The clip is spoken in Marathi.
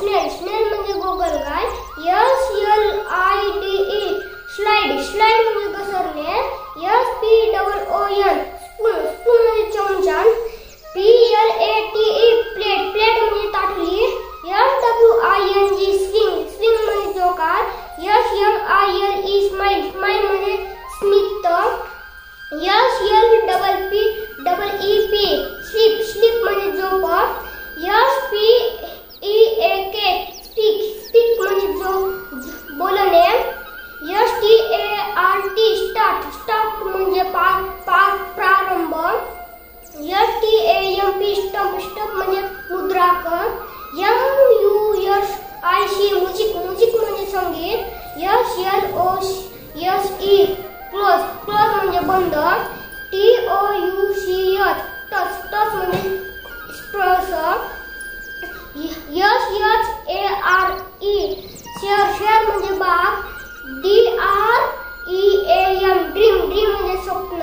स्नेल म्हणजे गोगलगाय. SLIDE स्लाइड म्हणजे घसरणे. SPOON स्पून म्हणजे चमचा. PLATE प्लेट म्हणजे ताटली. SWING स्विंग म्हणजे जोकार. SMILE स्माइल म्हणजे स्मित. SLEEP स्लीप म्हणजे झोप. SPEAK स्पीक म्हणजे बोलणे. START स्टार्ट म्हणजे प्रारंभ. STAMP म्हणजे मुद्रांक. MUSIC म्हणजे संगीत. SLOSE क्लोज म्हणजे बंद. TOUCH टच म्हणजे स्पर्श. SHARE म्हणजे बाग. DREAM ड्रीम म्हणजे स्वप्न.